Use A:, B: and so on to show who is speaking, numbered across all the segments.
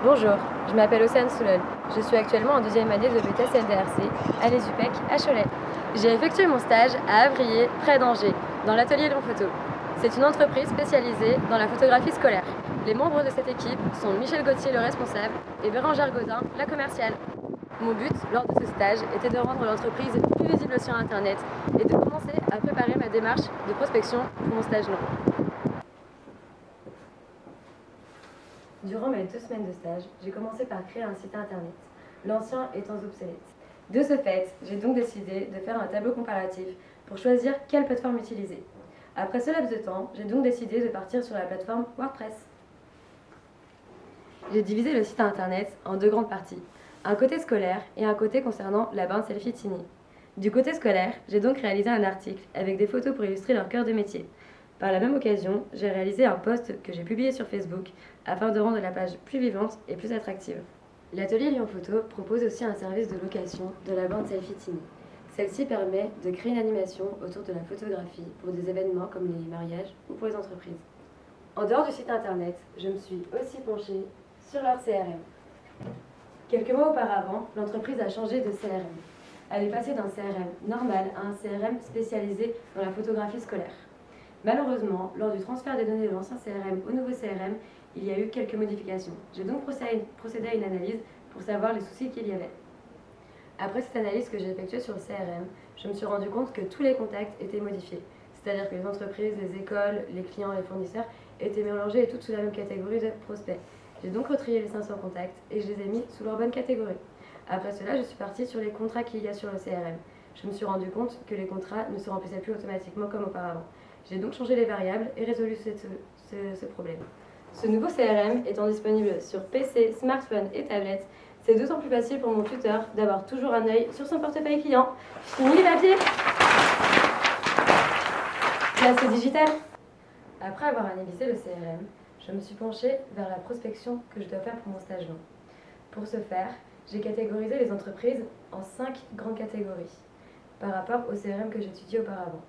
A: Bonjour, je m'appelle Océane Soulol. Je suis actuellement en deuxième année de BTS NDRC à l'ESUPEC à Cholet. J'ai effectué mon stage à Avrier, près d'Angers, dans l'atelier Lyon Photo. C'est une entreprise spécialisée dans la photographie scolaire. Les membres de cette équipe sont Michel Gauthier, le responsable, et Bérangère Godin, la commerciale. Mon but, lors de ce stage, était de rendre l'entreprise plus visible sur Internet et de commencer à préparer ma démarche de prospection pour mon stage long. Durant mes 2 semaines de stage, j'ai commencé par créer un site internet, l'ancien étant obsolète. De ce fait, j'ai donc décidé de faire un tableau comparatif pour choisir quelle plateforme utiliser. Après ce laps de temps, j'ai donc décidé de partir sur la plateforme WordPress. J'ai divisé le site internet en 2 grandes parties, un côté scolaire et un côté concernant la bande Selfie Tiny. Du côté scolaire, j'ai donc réalisé un article avec des photos pour illustrer leur cœur de métier. Par la même occasion, j'ai réalisé un post que j'ai publié sur Facebook afin de rendre la page plus vivante et plus attractive. L'atelier Lyon Photo propose aussi un service de location de la bande Selfie Tiny. Celle-ci permet de créer une animation autour de la photographie pour des événements comme les mariages ou pour les entreprises. En dehors du site internet, je me suis aussi penchée sur leur CRM. Quelques mois auparavant, l'entreprise a changé de CRM. Elle est passée d'un CRM normal à un CRM spécialisé dans la photographie scolaire. Malheureusement, lors du transfert des données de l'ancien CRM au nouveau CRM, il y a eu quelques modifications. J'ai donc procédé à une analyse pour savoir les soucis qu'il y avait. Après cette analyse que j'ai effectuée sur le CRM, je me suis rendu compte que tous les contacts étaient modifiés. C'est-à-dire que les entreprises, les écoles, les clients et les fournisseurs étaient mélangés et toutes sous la même catégorie de prospects. J'ai donc retrié les 500 contacts et je les ai mis sous leur bonne catégorie. Après cela, je suis partie sur les contrats qu'il y a sur le CRM. Je me suis rendu compte que les contrats ne se remplissaient plus automatiquement comme auparavant. J'ai donc changé les variables et résolu ce problème. Ce nouveau CRM étant disponible sur PC, smartphone et tablette, c'est d'autant plus facile pour mon tuteur d'avoir toujours un œil sur son portefeuille client. Fini les papiers! Place au digital. Après avoir analysé le CRM, je me suis penchée vers la prospection que je dois faire pour mon stage long. Pour ce faire, j'ai catégorisé les entreprises en 5 grandes catégories par rapport au CRM que j'étudiais auparavant.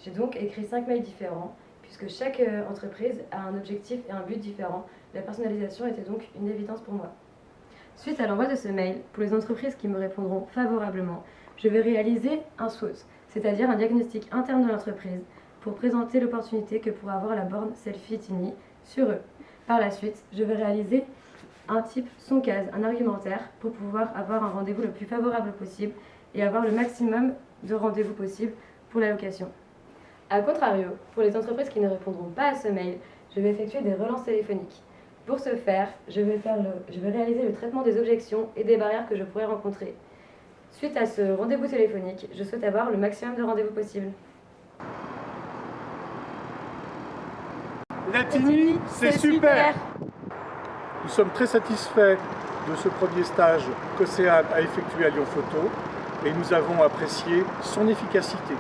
A: J'ai donc écrit 5 mails différents, puisque chaque entreprise a un objectif et un but différent. La personnalisation était donc une évidence pour moi. Suite à l'envoi de ce mail, pour les entreprises qui me répondront favorablement, je vais réaliser un SWOT, c'est-à-dire un diagnostic interne de l'entreprise, pour présenter l'opportunité que pourrait avoir la borne Selfie Tiny sur eux. Par la suite, je vais réaliser un type son case, un argumentaire, pour pouvoir avoir un rendez-vous le plus favorable possible et avoir le maximum de rendez-vous possible pour la location. A contrario, pour les entreprises qui ne répondront pas à ce mail, je vais effectuer des relances téléphoniques. Pour ce faire, je vais réaliser le traitement des objections et des barrières que je pourrais rencontrer. Suite à ce rendez-vous téléphonique, je souhaite avoir le maximum de rendez-vous possible.
B: La Tiny, c'est super! Nous sommes très satisfaits de ce premier stage qu'Océane a effectué à Lyon Photo et nous avons apprécié son efficacité.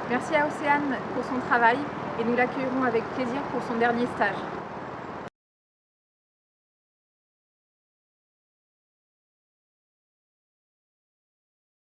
C: Merci à Océane pour son travail et nous l'accueillerons avec plaisir pour son dernier stage.